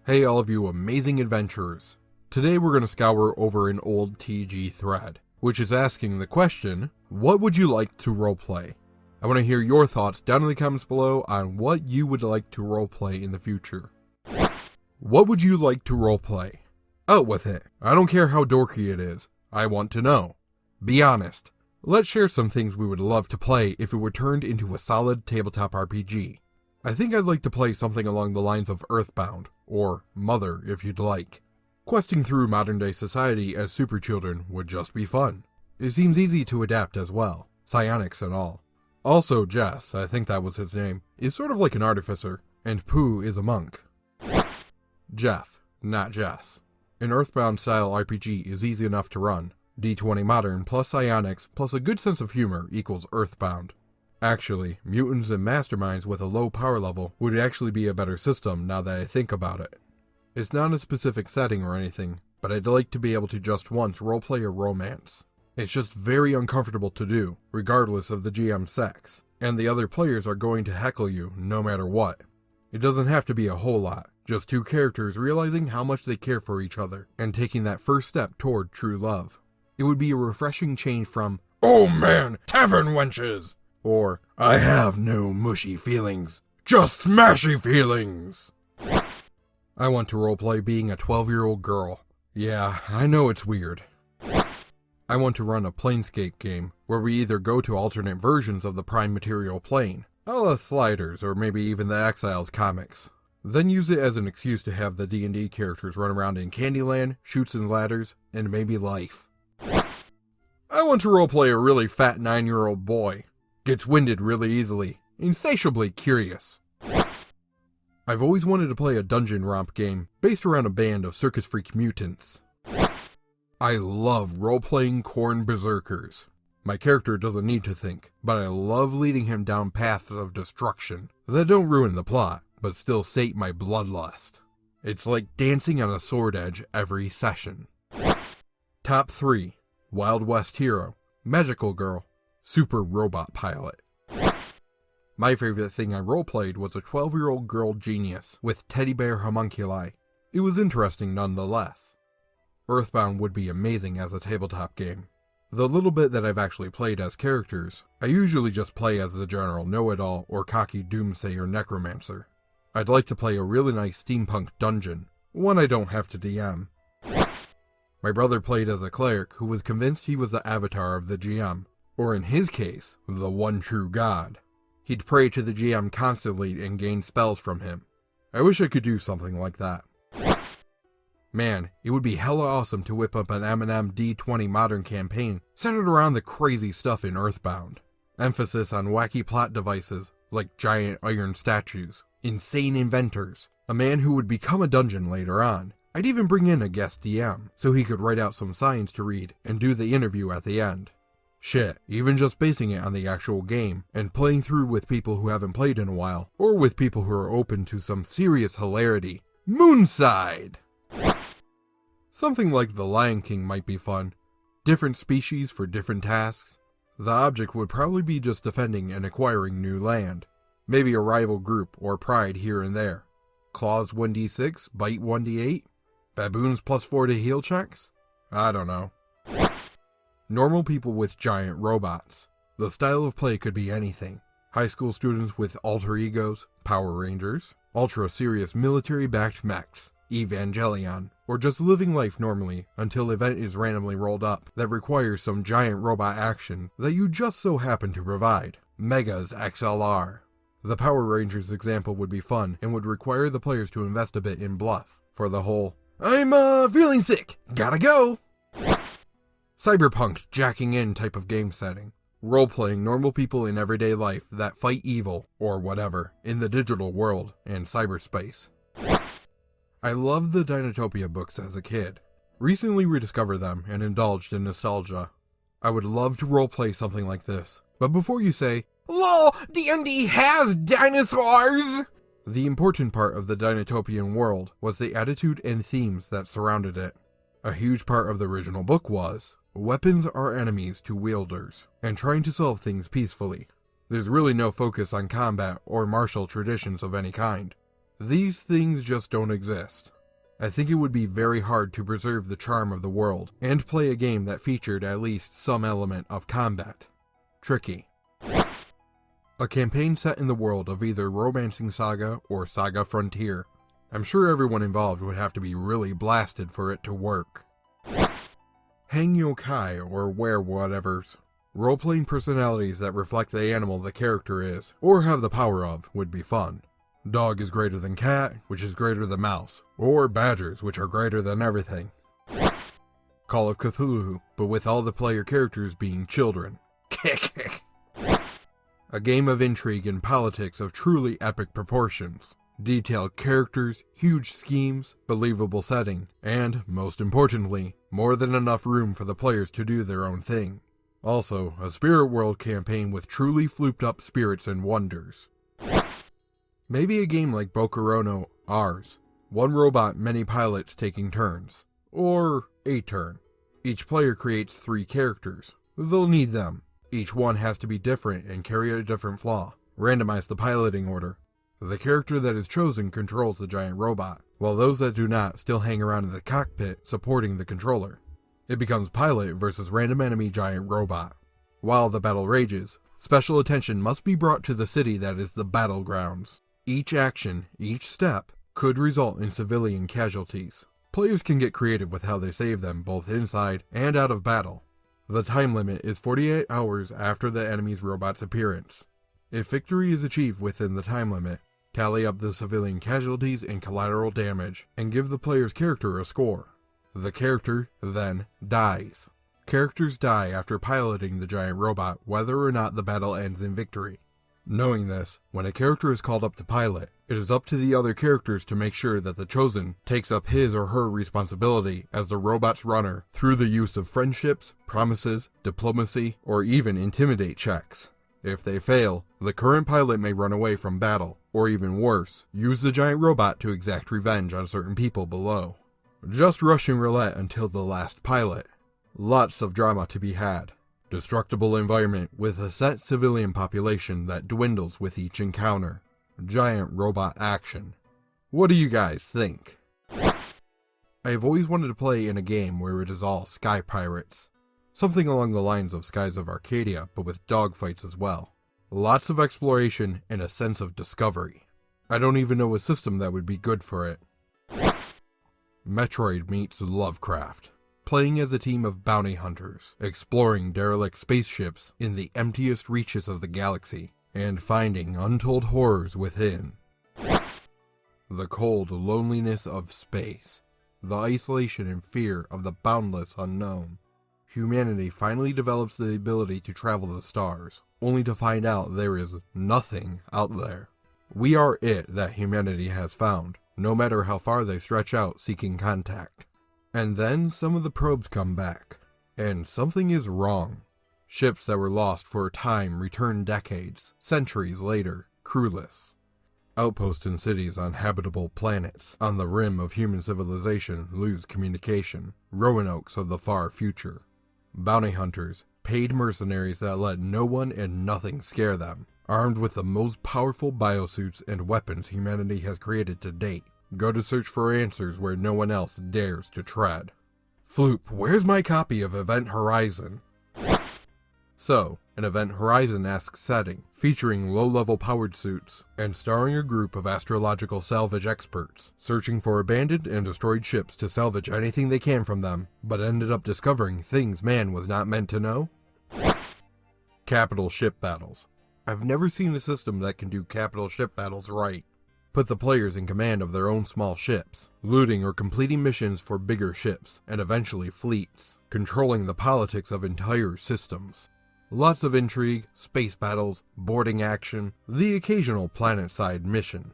Hey all of you amazing adventurers. Today we're going to scour over an old TG thread, which is asking the question, what would you like to roleplay? I want to hear your thoughts down in the comments below on what you would like to roleplay in the future. What would you like to roleplay? Out with it. I don't care how dorky it is. I want to know. Be honest. Let's share some things we would love to play if it were turned into a solid tabletop RPG. I think I'd like to play something along the lines of Earthbound, or Mother if you'd like. Questing through modern day society as super children would just be fun. It seems easy to adapt as well, psionics and all. Also Jess, I think that was his name, is sort of like an artificer, and Pooh is a monk. Jeff, not Jess. An Earthbound style RPG is easy enough to run. D20 modern plus psionics plus a good sense of humor equals Earthbound. Actually, mutants and masterminds with a low power level would actually be a better system now that I think about it. It's not a specific setting or anything, but I'd like to be able to just once roleplay a romance. It's just very uncomfortable to do, regardless of the GM's sex, and the other players are going to heckle you no matter what. It doesn't have to be a whole lot, just two characters realizing how much they care for each other and taking that first step toward true love. It would be a refreshing change from, "Oh man, tavern wenches!" or, "I have no mushy feelings, just smashy feelings." I want to roleplay being a 12-year-old girl. Yeah, I know it's weird. I want to run a Planescape game where we either go to alternate versions of the prime material plane, a la Sliders or maybe even the Exiles comics, then use it as an excuse to have the D&D characters run around in Candyland, Chutes and Ladders, and maybe life. I want to roleplay a really fat 9-year-old boy. Gets winded really easily, insatiably curious. I've always wanted to play a dungeon romp game based around a band of Circus Freak mutants. I love role-playing Khorne Berserkers. My character doesn't need to think, but I love leading him down paths of destruction that don't ruin the plot, but still sate my bloodlust. It's like dancing on a sword edge every session. Top 3. Wild West Hero, Magical Girl, Super Robot Pilot. My favorite thing I roleplayed was a 12-year-old girl genius with teddy bear homunculi. It was interesting nonetheless. Earthbound would be amazing as a tabletop game. The little bit that I've actually played as characters, I usually just play as the general know-it-all or cocky doomsayer necromancer. I'd like to play a really nice steampunk dungeon, one I don't have to DM. My brother played as a cleric who was convinced he was the avatar of the GM, or in his case, the one true god. He'd pray to the GM constantly and gain spells from him. I wish I could do something like that. Man, it would be hella awesome to whip up an M&M D20 modern campaign centered around the crazy stuff in Earthbound. Emphasis on wacky plot devices like giant iron statues, insane inventors, a man who would become a dungeon later on. I'd even bring in a guest DM so he could write out some signs to read and do the interview at the end. Shit, even just basing it on the actual game and playing through with people who haven't played in a while, or with people who are open to some serious hilarity. Moonside! Something like The Lion King might be fun. Different species for different tasks. The object would probably be just defending and acquiring new land. Maybe a rival group or pride here and there. Claws 1d6, bite 1d8? Baboons +4 to heal checks? I don't know. Normal people with giant robots. The style of play could be anything. High school students with alter egos, Power Rangers, ultra-serious military-backed mechs, Evangelion, or just living life normally until event is randomly rolled up that requires some giant robot action that you just so happen to provide. Megas XLR. The Power Rangers example would be fun and would require the players to invest a bit in bluff for the whole, "I'm feeling sick, gotta go." Cyberpunk jacking in type of game setting. Role-playing normal people in everyday life that fight evil, or whatever, in the digital world and cyberspace. I loved the Dinotopia books as a kid. Recently rediscovered them and indulged in nostalgia. I would love to roleplay something like this. But before you say, "LOL, D&D has dinosaurs!" The important part of the Dinotopian world was the attitude and themes that surrounded it. A huge part of the original book was, weapons are enemies to wielders, and trying to solve things peacefully. There's really no focus on combat or martial traditions of any kind. These things just don't exist. I think it would be very hard to preserve the charm of the world and play a game that featured at least some element of combat. Tricky. A campaign set in the world of either Romancing Saga or Saga Frontier. I'm sure everyone involved would have to be really blasted for it to work. Hengyokai or where-whatevers. Role-playing personalities that reflect the animal the character is, or have the power of, would be fun. Dog is greater than cat, which is greater than mouse, or badgers, which are greater than everything. Call of Cthulhu, but with all the player characters being children. A game of intrigue and politics of truly epic proportions. Detailed characters, huge schemes, believable setting, and, most importantly, more than enough room for the players to do their own thing. Also, a spirit world campaign with truly flooped up spirits and wonders. Maybe a game like Bokurano, Ours. One robot, many pilots taking turns. Or a turn. Each player creates 3 characters. They'll need them. Each one has to be different and carry a different flaw. Randomize the piloting order. The character that is chosen controls the giant robot, while those that do not still hang around in the cockpit supporting the controller. It becomes pilot versus random enemy giant robot. While the battle rages, special attention must be brought to the city that is the battlegrounds. Each action, each step, could result in civilian casualties. Players can get creative with how they save them both inside and out of battle. The time limit is 48 hours after the enemy's robot's appearance. If victory is achieved within the time limit, tally up the civilian casualties and collateral damage, and give the player's character a score. The character then dies. Characters die after piloting the giant robot whether or not the battle ends in victory. Knowing this, when a character is called up to pilot, it is up to the other characters to make sure that the chosen takes up his or her responsibility as the robot's runner through the use of friendships, promises, diplomacy, or even intimidate checks. If they fail, the current pilot may run away from battle, or even worse, use the giant robot to exact revenge on certain people below. Just Russian roulette until the last pilot. Lots of drama to be had. Destructible environment with a set civilian population that dwindles with each encounter. Giant robot action. What do you guys think? I have always wanted to play in a game where it is all sky pirates. Something along the lines of Skies of Arcadia, but with dogfights as well. Lots of exploration and a sense of discovery. I don't even know a system that would be good for it. Metroid meets Lovecraft. Playing as a team of bounty hunters, exploring derelict spaceships in the emptiest reaches of the galaxy, and finding untold horrors within. The cold loneliness of space, the isolation and fear of the boundless unknown. Humanity finally develops the ability to travel the stars, only to find out there is nothing out there. We are it that humanity has found, no matter how far they stretch out seeking contact. And then some of the probes come back, and something is wrong. Ships that were lost for a time return decades, centuries later, crewless. Outposts and cities on habitable planets on the rim of human civilization lose communication, Roanokes of the far future. Bounty hunters, paid mercenaries that let no one and nothing scare them, armed with the most powerful biosuits and weapons humanity has created to date. Go to search for answers where no one else dares to tread. Floop, where's my copy of Event Horizon? So, an Event Horizon-esque setting, featuring low-level powered suits, and starring a group of astrological salvage experts, searching for abandoned and destroyed ships to salvage anything they can from them, but ended up discovering things man was not meant to know? Capital ship battles. I've never seen a system that can do capital ship battles right. Put the players in command of their own small ships, looting or completing missions for bigger ships, and eventually fleets, controlling the politics of entire systems. Lots of intrigue, space battles, boarding action, the occasional planet-side mission.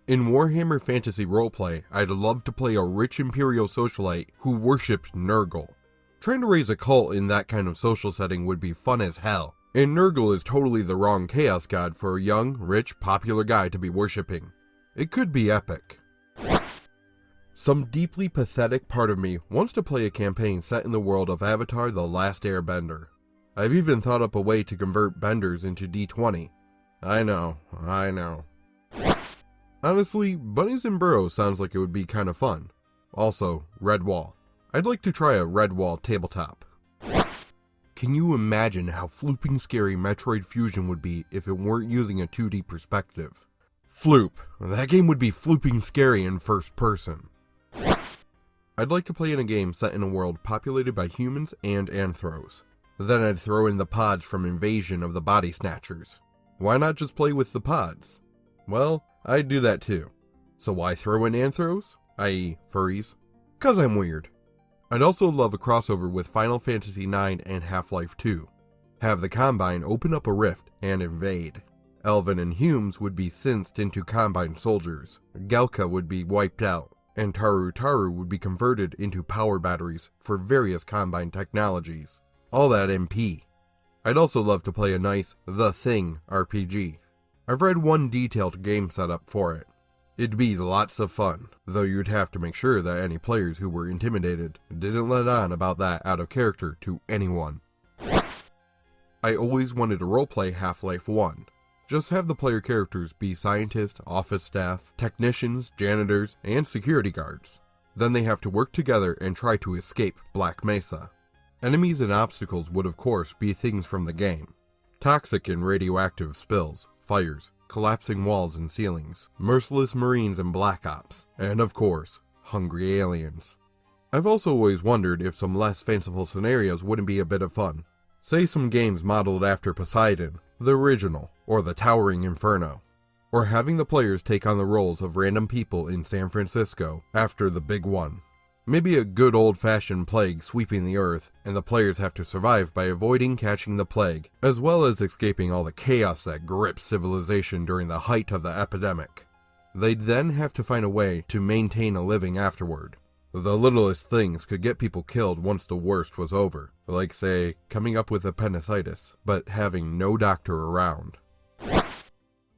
In Warhammer Fantasy Roleplay, I'd love to play a rich Imperial socialite who worshipped Nurgle. Trying to raise a cult in that kind of social setting would be fun as hell. And Nurgle is totally the wrong chaos god for a young, rich, popular guy to be worshipping. It could be epic. Some deeply pathetic part of me wants to play a campaign set in the world of Avatar: The Last Airbender. I've even thought up a way to convert benders into D20. I know. Honestly, Bunnies Burrows sounds like it would be kind of fun. Also, Red Wall. I'd like to try a Red Wall tabletop. Can you imagine how flooping scary Metroid Fusion would be if it weren't using a 2D perspective? Floop. That game would be flooping scary in first person. I'd like to play in a game set in a world populated by humans and anthros. Then I'd throw in the pods from Invasion of the Body Snatchers. Why not just play with the pods? Well, I'd do that too. So why throw in anthros, i.e. furries? 'Cause I'm weird. I'd also love a crossover with Final Fantasy IX and Half-Life 2. Have the Combine open up a rift and invade. Elven and Humes would be synced into Combine soldiers. Gelka would be wiped out, and Taru would be converted into power batteries for various Combine technologies. All that MP. I'd also love to play a nice The Thing RPG. I've read one detailed game setup for it. It'd be lots of fun, though you'd have to make sure that any players who were intimidated didn't let on about that out of character to anyone. I always wanted to roleplay Half-Life 1. Just have the player characters be scientists, office staff, technicians, janitors, and security guards. Then they have to work together and try to escape Black Mesa. Enemies and obstacles would of course be things from the game. Toxic and radioactive spills, fires, collapsing walls and ceilings, merciless marines and black ops, and of course, hungry aliens. I've also always wondered if some less fanciful scenarios wouldn't be a bit of fun. Say some games modeled after Poseidon, the original, or the Towering Inferno. Or having the players take on the roles of random people in San Francisco after the big one. Maybe a good old-fashioned plague sweeping the earth, and the players have to survive by avoiding catching the plague, as well as escaping all the chaos that grips civilization during the height of the epidemic. They'd then have to find a way to maintain a living afterward. The littlest things could get people killed once the worst was over, like say, coming up with appendicitis, but having no doctor around.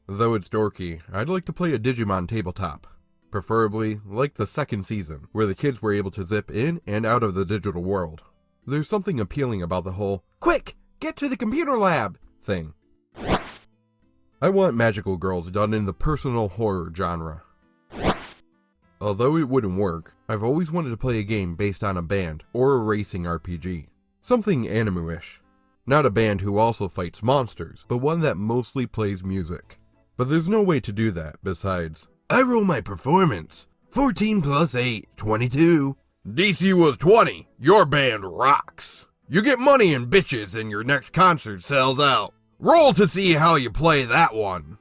Though it's dorky, I'd like to play a Digimon tabletop. Preferably like the second season, where the kids were able to zip in and out of the digital world. There's something appealing about the whole, "Quick, get to the computer lab" thing. I want magical girls done in the personal horror genre. Although it wouldn't work, I've always wanted to play a game based on a band or a racing RPG. Something anime-ish. Not a band who also fights monsters, but one that mostly plays music. But there's no way to do that besides, I roll my performance. 14 plus 8, 22. DC was 20. Your band rocks. You get money and bitches and your next concert sells out. Roll to see how you play that one.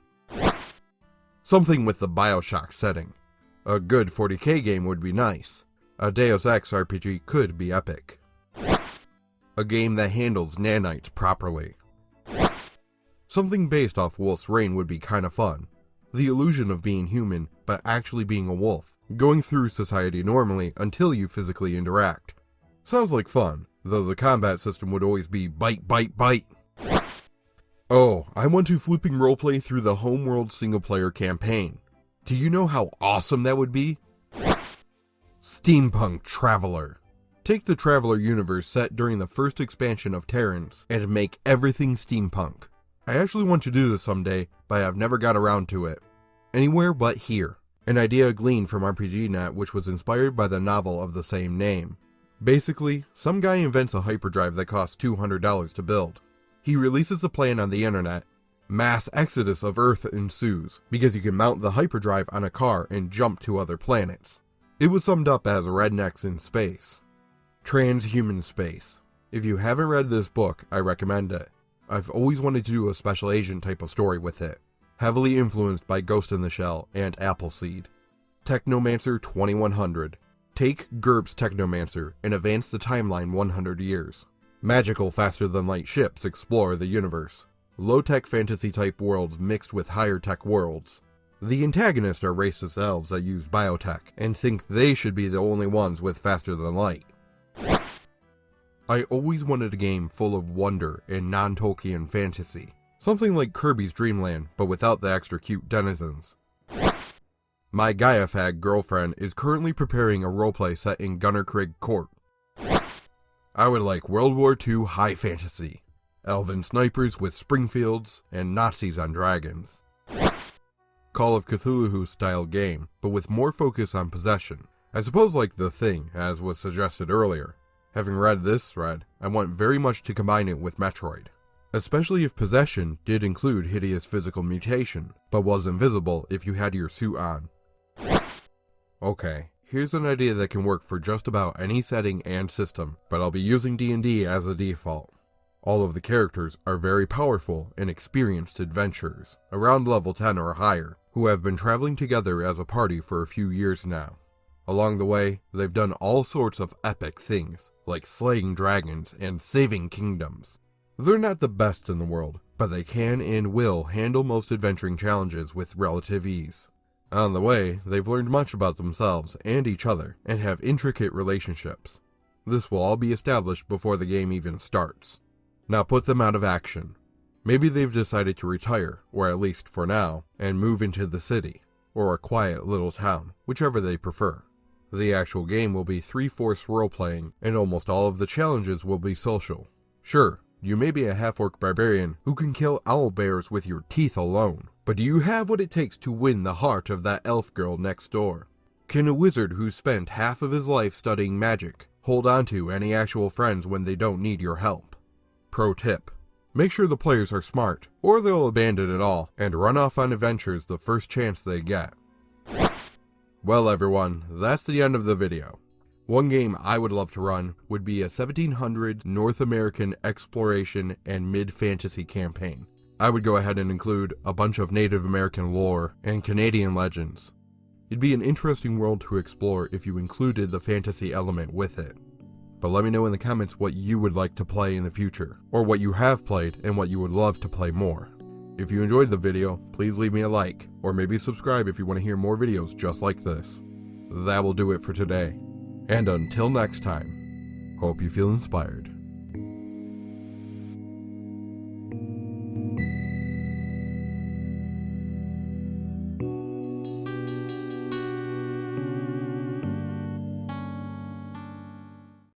Something with the Bioshock setting. A good 40k game would be nice. A Deus Ex RPG could be epic. A game that handles nanites properly. Something based off Wolf's Rain would be kinda fun. The illusion of being human, but actually being a wolf, going through society normally until you physically interact. Sounds like fun, though the combat system would always be bite, bite, bite. Oh, I want to flipping roleplay through the Homeworld single-player campaign. Do you know how awesome that would be? Steampunk Traveler. Take the Traveler universe set during the first expansion of Terrans and make everything steampunk. I actually want to do this someday, but I've never got around to it. Anywhere but here. An idea gleaned from RPGNet which was inspired by the novel of the same name. Basically, some guy invents a hyperdrive that costs $200 to build. He releases the plan on the internet. Mass exodus of Earth ensues, because you can mount the hyperdrive on a car and jump to other planets. It was summed up as rednecks in space. Transhuman space. If you haven't read this book, I recommend it. I've always wanted to do a special agent type of story with it. Heavily influenced by Ghost in the Shell and Appleseed. Technomancer 2100. Take GURPS Technomancer and advance the timeline 100 years. Magical faster-than-light ships explore the universe. Low-tech fantasy-type worlds mixed with higher-tech worlds. The antagonists are racist elves that use biotech and think they should be the only ones with faster-than-light. I always wanted a game full of wonder and non-Tolkien fantasy. Something like Kirby's Dream Land, but without the extra cute denizens. My Gaiafag girlfriend is currently preparing a roleplay set in Gunnerkrigg Court. I would like World War II high fantasy. Elven snipers with Springfields, and Nazis on dragons. Call of Cthulhu style game, but with more focus on possession. I suppose like The Thing, as was suggested earlier. Having read this thread, I want very much to combine it with Metroid. Especially if possession did include hideous physical mutation, but was invisible if you had your suit on. Okay, here's an idea that can work for just about any setting and system, but I'll be using D&D as a default. All of the characters are very powerful and experienced adventurers, around level 10 or higher, who have been traveling together as a party for a few years now. Along the way, they've done all sorts of epic things, like slaying dragons and saving kingdoms. They're not the best in the world, but they can and will handle most adventuring challenges with relative ease. On the way, they've learned much about themselves and each other, and have intricate relationships. This will all be established before the game even starts. Now put them out of action. Maybe they've decided to retire, or at least for now, and move into the city, or a quiet little town, whichever they prefer. The actual game will be 3/4 role-playing, and almost all of the challenges will be social. Sure, you may be a half-orc barbarian who can kill owlbears with your teeth alone, but do you have what it takes to win the heart of that elf girl next door? Can a wizard who spent half of his life studying magic hold on to any actual friends when they don't need your help? Pro tip: make sure the players are smart, or they'll abandon it all and run off on adventures the first chance they get. Well everyone, that's the end of the video. One game I would love to run would be a 1700 North American exploration and mid-fantasy campaign. I would go ahead and include a bunch of Native American lore and Canadian legends. It'd be an interesting world to explore if you included the fantasy element with it. But let me know in the comments what you would like to play in the future, or what you have played and what you would love to play more. If you enjoyed the video, please leave me a like, or maybe subscribe if you want to hear more videos just like this. That will do it for today. And until next time, hope you feel inspired.